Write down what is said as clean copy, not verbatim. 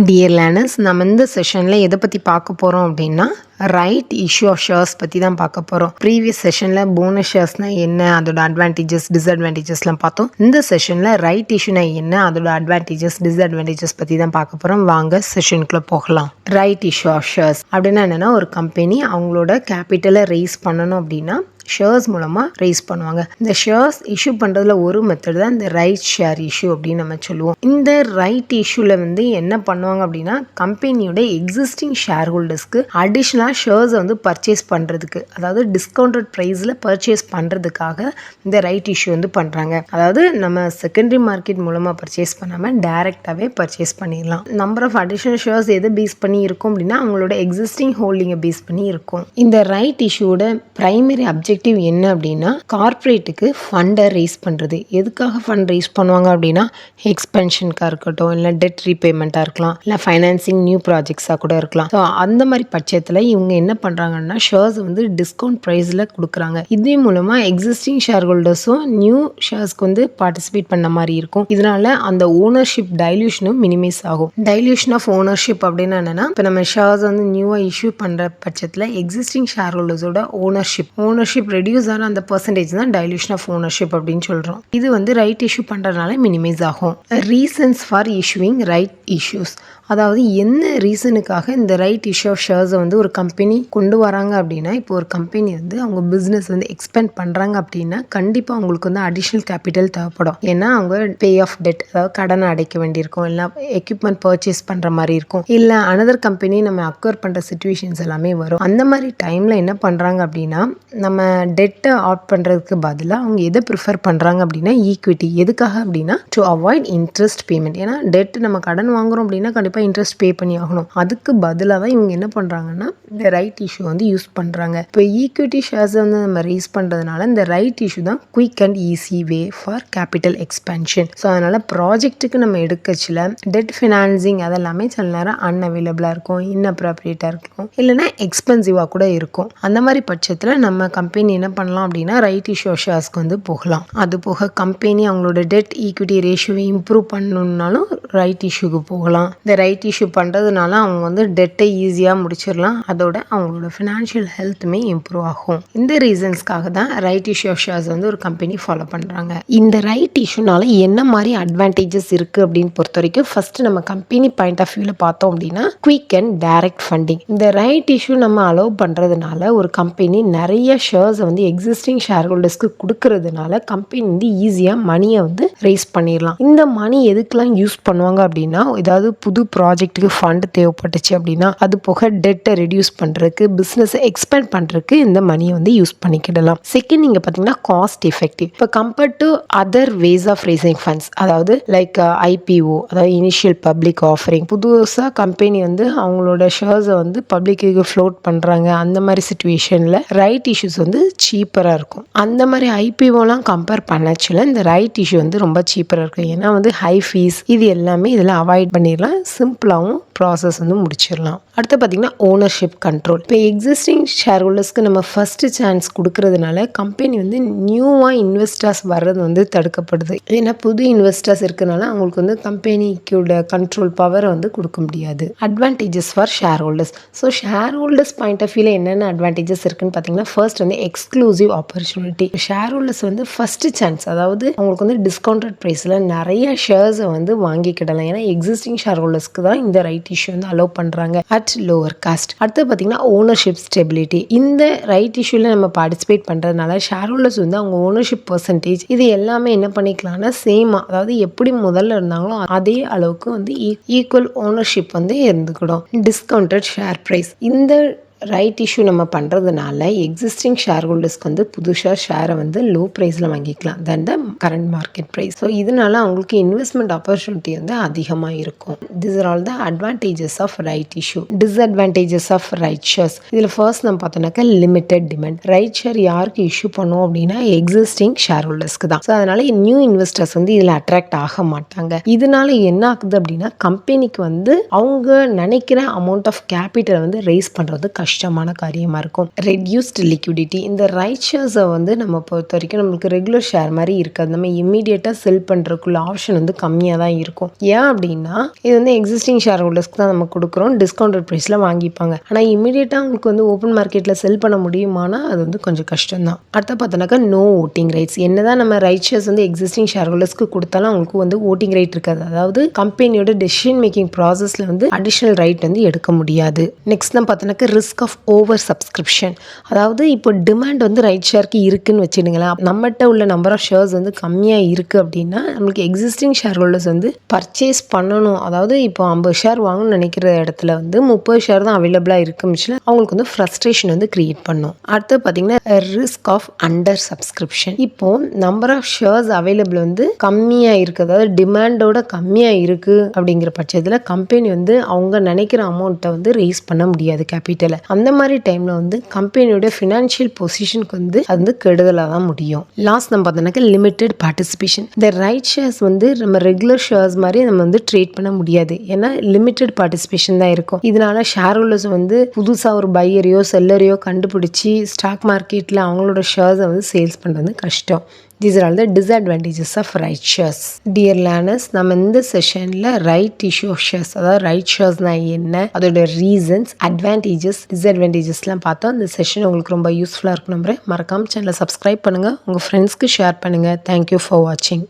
Dear learners, நம்ம இந்த செஷனில் எதை பற்றி பார்க்க போகிறோம் அப்படின்னா ரைட் இஷ்யூ ஆஃப் ஷேர்ஸ் பற்றி தான் பார்க்க போகிறோம். ப்ரீவியஸ் செஷனில் போனஸ் ஷேர்ஸ்னால் என்ன, அதோட அட்வான்டேஜஸ் டிஸ்அட்வான்டேஜஸ்லாம் பார்த்தோம். இந்த செஷனில் ரைட் இஷ்யூனா என்ன, அதோட அட்வான்டேஜஸ் டிஸ்அட்வான்டேஜஸ் பற்றி தான் பார்க்க போகிறோம். வாங்க செஷனுக்குள்ளே போகலாம். ரைட் இஷ்யூ ஆஃப் ஷேர்ஸ் அப்படின்னா என்னென்னா, ஒரு கம்பெனி அவங்களோட கேபிட்டலை ரைஸ் பண்ணணும் அப்படின்னா ஷேர்ஸ் மூலமாக ரைஸ் பண்ணுவாங்க. இந்த ஷேர்ஸ் இஷ்யூ பண்ணுறதுல ஒரு மெத்தட் தான் இந்த ரைட் ஷேர் இஷ்யூ அப்படின்னு நம்ம சொல்லுவோம். இந்த ரைட் இஷ்யூவில் என்ன பண்ணுவாங்க அப்படின்னா, கம்பெனியோட எக்ஸிஸ்டிங் ஷேர் ஹோல்டர்ஸ்க்கு அடிஷ்னலாக ஷேர்ஸை பர்ச்சேஸ் பண்ணுறதுக்கு, அதாவது டிஸ்கவுண்டட் ப்ரைஸில் பர்ச்சேஸ் பண்ணுறதுக்காக இந்த ரைட் இஷ்யூ பண்ணுறாங்க. அதாவது நம்ம செகண்டரி மார்க்கெட் மூலமாக பர்ச்சேஸ் பண்ணாமல் டைரெக்டாகவே பர்ச்சேஸ் பண்ணிடலாம். நம்பர் ஆஃப் அடிஷ்னல் ஷேர்ஸ் எதை பேஸ் பண்ணி இருக்கும் அப்படின்னா, அவங்களோட எக்ஸிஸ்டிங் ஹோல்டிங்கை பேஸ் பண்ணி இருக்கும். இந்த ரைட் இஷ்யூவோட பிரைமரி அப்ஜெக்டிவ் என்ன அப்படின்னா, கார்பரேட்டுக்கு ஃபண்டை ரைஸ் பண்ணுறது. எதுக்காக ஃபண்ட் ரைஸ் பண்ணுவாங்க அப்படின்னா, எக்ஸ்பென்ஷனுக்காக இருக்கட்டும், இல்லை டெட் ரீபேமெண்ட்டாக இருக்கலாம், இல்லை ஃபைனான்சிங் நியூ ப்ராஜெக்ட்ஸாக கூட இருக்கலாம். ஸோ அந்த மாதிரி பட்சத்தில் இவங்க என்ன பண்ணுறாங்கன்னா, ஷேர்ஸ் டிஸ்கவுண்ட் ப்ரைஸில் கொடுக்குறாங்க. இதே மூலமாக எக்ஸிஸ்டிங் ஷேர் ஹோல்டர்ஸும் நியூ ஷேர்ஸ்க்கு பார்ட்டிசிபேட் பண்ண மாதிரி இருக்கும். இதனால அந்த ஓனர்ஷிப் டைல்யூஷனும் மினிமைஸ் ஆகும். டைல்யூஷன் ஆஃப் ஓனர்ஷிப் அப்படின்னா என்னன்னா, இப்போ நம்ம ஷேர்ஸ் நியூவாக இஷ்யூ பண்ணுற பட்சத்தில் எக்ஸிஸ்டிங் ஷேர் ஹோல்டர்ஸோட ஓனர்ஷிப் ரெடியூஸ் ஆன அந்த பர்சன்டேஜ் தான் டைல்யூஷன் ஆஃப் ஓனர்ஷிப் அப்படின்னு சொல்கிறோம். இது ரைட் இஷ்யூ பண்ணுறதுனால மினிமைஸ் ஆகும். Reasons for issuing right issues, அதாவது என்ன ரீசனுக்காக இந்த ரைட் இஷ்யூ ஆஃப் ஷேர்ஸை ஒரு கம்பெனி கொண்டு வராங்க அப்படின்னா, இப்போ ஒரு கம்பெனி அவங்க பிஸ்னஸ் எக்ஸ்பேண்ட் பண்ணுறாங்க அப்படின்னா கண்டிப்பாக அவங்களுக்கு அடிஷ்னல் கேபிட்டல் தேவைப்படும். ஏன்னா அவங்க பே ஆஃப் டெட், அதாவது கடனை அடைக்க வேண்டியிருக்கும், இல்லை எக்யூப்மெண்ட் பர்ச்சேஸ் பண்ணுற மாதிரி இருக்கும், இல்லை அனதர் கம்பெனி நம்ம அக்வயர் பண்ணுற சிச்சுவேஷன்ஸ் எல்லாமே வரும். அந்த மாதிரி டைமில் என்ன பண்ணுறாங்க அப்படின்னா, நம்ம டெட்டை ஆட் பண்ணுறதுக்கு பதிலாக அவங்க எதை ப்ரிஃபர் பண்ணுறாங்க அப்படின்னா ஈக்விட்டி. எதுக்காக அப்படின்னா, டு அவாய்ட் இன்ட்ரெஸ்ட் பேமெண்ட். ஏன்னா டெட் நம்ம கடன் வாங்குறோம் அப்படின்னா கண்டிப்பாக இன்ட்ரெஸ்ட் பே பண்ணி ஆகணும். அதுக்கு பதிலாக தான் இவங்க என்ன பண்ணுறாங்கன்னா, இந்த ரைட் இஷ்யூ யூஸ் பண்ணுறாங்க. இப்போ ஈக்விட்டி ஷேர்ஸை நம்ம ரைஸ் பண்ணுறதுனால இந்த ரைட் இஷ்யூ தான் quick and easy way for capital expansion. So அதனால் ப்ராஜெக்ட்டுக்கு நம்ம எடுக்கச்சில் டெட் ஃபினான்சிங் அதெல்லாமே சில நேரம் அன்அவைலபிளாக இருக்கும், இன்அப்ராப்ரியேட்டாக இருக்கும், இல்லைனா எக்ஸ்பென்சிவாக கூட இருக்கும். அந்த மாதிரி பட்சத்தில் நம்ம கம்பெனி என்ன பண்ணலாம் அப்படின்னா, ரைட் இஷ்யூ ஷேர்ஸ்க்கு போகலாம். அது போக கம்பெனி அவங்களோட டெட் ஈக்விட்டி ரேஷியோவை இம்ப்ரூவ் பண்ணணுன்னாலும் ரைட் இஷ்யூக்கு போகலாம். இந்த ரைட் இஷ்யூ பண்ணுறதுனால அவங்க டெட்டை ஈஸியாக முடிச்சிடலாம். அதோட அவங்களோட ஃபினான்ஷியல் ஹெல்த்துமே இம்ப்ரூவ் ஆகும். இந்த ரீசன்ஸ்க்காக தான் ரைட் இஷ்யூ ஷேர்ஸ் ஒரு கம்பெனி ஃபாலோ பண்ணுறாங்க. இந்த ரைட் இஷ்யூனால என்ன மாதிரி அட்வான்டேஜஸ் இருக்குது அப்படின்னு பொறுத்த வரைக்கும், ஃபர்ஸ்ட் நம்ம கம்பெனி பாயிண்ட் ஆஃப் வியூவில் பார்த்தோம் அப்படின்னா, குயிக் அண்ட் டைரக்ட் ஃபண்டிங். இந்த ரைட் இஷ்யூ நம்ம அலோவ் பண்ணுறதுனால ஒரு கம்பெனி நிறைய ஷேர்ஸ் எக்ஸிஸ்டிங் ஷேர் ஹோல்டர்ஸ்க்கு கொடுக்கறதுனால கம்பெனி ஈஸியாக மணியை ரைஸ் பண்ணிடலாம். இந்த மணி எதுக்கெல்லாம் யூஸ் பண்ணுவாங்க அப்படின்னா, ஏதாவது புது ப்ராஜெக்ட்டுக்கு ஃபண்ட் தேவைப்பட்டுச்சு அப்படின்னா, அது போக டெட்டை ரெடியூஸ் பண்ணுறதுக்கு, பிஸ்னஸை எக்ஸ்பேண்ட் பண்ணுறதுக்கு இந்த மணியை யூஸ் பண்ணிக்கிடலாம். செகண்ட், நீங்கள் பார்த்தீங்கன்னா காஸ்ட் எஃபெக்டிவ். இப்போ compared to other ways of raising funds, அதாவது லைக் ஐபிஓ, அதாவது இனிஷியல் பப்ளிக் ஆஃபரிங், புதுசாக கம்பெனி அவங்களோட ஷேர்ஸை பப்ளிக்கு ஃப்ளோட் பண்ணுறாங்க. அந்த மாதிரி சிச்சுவேஷனில் ரைட் இஷ்யூஸ் சீப்பராக இருக்கும். அந்த மாதிரி ஐபிஓலாம் கம்பேர் பண்ணச்சில் இந்த ரைட் இஷ்யூ ரொம்ப சீப்பராக இருக்கும். ஏன்னா ஹை ஃபீஸ் இது எல்லாமே இதில் அவாய்ட் பண்ணிடலாம். சிம்பிளாகவும் ப்ராசஸ் முடிச்சிடலாம். அடுத்து பார்த்தீங்கன்னா ஓனர்ஷிப் கண்ட்ரோல். இப்போ எக்ஸிஸ்டிங் ஷேர் ஹோல்டர்ஸ்க்கு நம்ம ஃபஸ்ட்டு சான்ஸ் கொடுக்கறதுனால கம்பெனி நியூவாக இன்வெஸ்டர்ஸ் வர்றது தடுக்கப்படுது. ஏன்னா புது இன்வெஸ்டர்ஸ் இருக்கிறதுனால அவங்களுக்கு கம்பெனிக்கோட கண்ட்ரோல் பவரை கொடுக்க முடியாது. Advantages for share holders. So share holders point of வியூவில் என்னென்ன அட்வான்டேஜஸ் இருக்குன்னு பார்த்தீங்கன்னா, first exclusive opportunity. Share holders first chance, அதாவது அவங்களுக்கு டிஸ்கவுண்டட் ப்ரைஸில் நிறைய ஷேர்ஸை வாங்கிக்கிடலாம். ஏன்னா எக்ஸிஸ்டிங் ஷேர் ஹோல்டர்ஸ்க்கு தான் இந்த ரைட் இஷ்யூ அலோவ் பண்ணுறாங்க அட் லோவர் காஸ்ட். அடுத்து பார்த்தீங்கன்னா ஓனர்ஷிப் ஸ்டெபிலிட்டி. இந்த ரைட் இஷ்யூவில் நம்ம பார்ட்டிசிபேட் பண்ணுறதுனால ஷேர் ஹோல்டர்ஸ் அவங்க ஓனர்ஷிப் பர்சன்டேஜ் இது எல்லாமே என்ன பண்ணிக்கலாம்னா சேமாக, அதாவது எப்படி முதல்ல இருந்தாங்களோ அதே அளவுக்கு ஈக்குவல் ஓனர்ஷிப் இருந்துக்கிடும். Discounted share price. இந்த ரைட் இஷ்யூ நம்ம பண்ணுறதுனால எக்ஸிஸ்டிங் ஷேர் ஹோல்டர்ஸ்க்கு புதுசாக ஷேரை லோ ப்ரைஸில் வாங்கிக்கலாம் then the current market price. So இதனால அவங்களுக்கு இன்வெஸ்ட்மெண்ட் ஆப்பர்ச்சுனிட்டி அதிகமாக இருக்கும். This are all the advantages of right issue. Disadvantages of right shares. இதில் ஃபர்ஸ்ட் நம்ம பார்த்தோம்னாக்கா லிமிடெட் டிமாண்ட். ரைட் ஷேர் யாருக்கு இஷ்யூ பண்ணுவோம் அப்படின்னா எக்ஸிஸ்டிங் ஷேர் ஹோல்டர்ஸ்க்கு தான். ஸோ அதனால நியூ இன்வெஸ்டர்ஸ் இதில் அட்ராக்ட் ஆக மாட்டாங்க. இதனால என்ன ஆகுது அப்படின்னா, கம்பெனிக்கு அவங்க நினைக்கிற அமௌண்ட் ஆஃப் கேபிட்டல் ரைஸ் பண்ணுறது கஷ்டமான காரியமாக இருக்கும். ரெடியூஸ்டு லிக்விடிட்டி, இந்த ரைட் ஷேர்ஸை வந்து நம்ம பொறுத்த வரைக்கும் நம்மளுக்கு ரெகுலர் ஷேர் மாதிரி இருக்காது. நம்ம இம்மீடியட்டாக செல் பண்ணுறதுக்குள்ள ஆப்ஷன் வந்து கம்மியாக தான் இருக்கும். ஏன் அப்படின்னா இது வந்து எக்ஸிஸ்டிங் ஷேர் ஹோல்டர்ஸ்க்கு தான் நம்ம கொடுக்குறோம், டிஸ்கவுண்டட் ப்ரைஸில் வாங்கிப்பாங்க. ஆனால் இம்மீடியட்டாக உங்களுக்கு வந்து ஓப்பன் மார்க்கெட்டில் செல் பண்ண முடியுமானா அது வந்து கொஞ்சம் கஷ்டம் தான். அடுத்த பார்த்தோன்னாக்கா நோ ஓட்டிங் ரைட்ஸ். என்னதான் நம்ம ரைட் ஷேர்ஸ் வந்து எக்ஸிஸ்டிங் ஷேர் ஹோல்டர்ஸ்க்கு கொடுத்தாலும் அவங்களுக்கு வந்து ஓட்டிங் ரைட் இருக்காது. அதாவது கம்பெனியோட டெசிஷன் மேக்கிங் ப்ராசஸில் வந்து அடிஷ்னல் ரைட் வந்து எடுக்க முடியாது. நெக்ஸ்ட் தான் பார்த்தோன்னாக்கா ரிஸ்க் ஆஃப் ஓவர் சப்ஸ்கிரிப்ஷன். அதாவது இப்போ டிமாண்ட் வந்து ரைட் ஷேருக்கு இருக்குன்னு வச்சுடுங்களேன், நம்மகிட்ட உள்ள நம்பர் ஆஃப் ஷேர்ஸ் வந்து கம்மியாக இருக்குது அப்படின்னா நம்மளுக்கு எக்ஸிஸ்டிங் ஷேர் ஹோல்டர்ஸ் வந்து பர்ச்சேஸ் பண்ணணும். அதாவது இப்போ 50 ஷேர் வாங்கணும்னு நினைக்கிற இடத்துல வந்து 30 ஷேர் தான் அவைலபிளாக இருக்குன்னு அவங்களுக்கு வந்து ஃப்ரஸ்ட்ரேஷன் வந்து கிரியேட் பண்ணும். அடுத்து பார்த்தீங்கன்னா ரிஸ்க் ஆஃப் அண்டர் சப்ஸ்கிரிப்ஷன். இப்போ நம்பர் ஆஃப் ஷேர்ஸ் அவைலபிள் வந்து கம்மியாக இருக்குது, அதாவது டிமாண்டோட கம்மியாக இருக்குது அப்படிங்கிற பட்சத்தில் கம்பெனி வந்து அவங்க நினைக்கிற அமௌண்ட்டை வந்து ரேஸ் பண்ண முடியாது கேபிட்டலை. அந்த மாதிரி டைமில் வந்து கம்பெனியோட ஃபினான்ஷியல் பொசிஷனுக்கு வந்து அது வந்து கெடுதலாக தான் முடியும். லாஸ்ட் நம்ம பார்த்தோம்னாக்க லிமிடெட் பார்ட்டிசிபேஷன். இந்த ரைட் ஷேர்ஸ் வந்து நம்ம ரெகுலர் ஷேர்ஸ் மாதிரி நம்ம வந்து ட்ரேட் பண்ண முடியாது, ஏன்னா லிமிடெட் பார்ட்டிசிபேஷன் தான் இருக்கும். இதனால ஷேர் ஹோல்டர்ஸ் வந்து புதுசாக ஒரு பையரையோ செல்லரையோ கண்டுபிடிச்சி ஸ்டாக் மார்க்கெட்டில் அவங்களோட ஷேர்ஸை வந்து சேல்ஸ் பண்ணுறது கஷ்டம். These are all the disadvantages of right shares. Dear learners, நம்ம இந்த செஷனில் ரைட் இஷ்யூ ஆஃப் ஷேர்ஸ், அதாவது ரைட் ஷேர்ஸ்னால் என்ன, அதோட ரீசன்ஸ், அட்வான்டேஜஸ், டிஸ்அட்வான்டேஜஸ்லாம் பார்த்தோம். இந்த செஷன் உங்களுக்கு ரொம்ப யூஸ்ஃபுல்லாக இருக்கும் நம்புறேன். மறக்காமல் சேனலை சப்ஸ்கிரைப் பண்ணுங்கள், உங்கள் ஃப்ரெண்ட்ஸ்க்கு ஷேர் பண்ணுங்கள். தேங்க்யூ ஃபார் வாட்சிங்.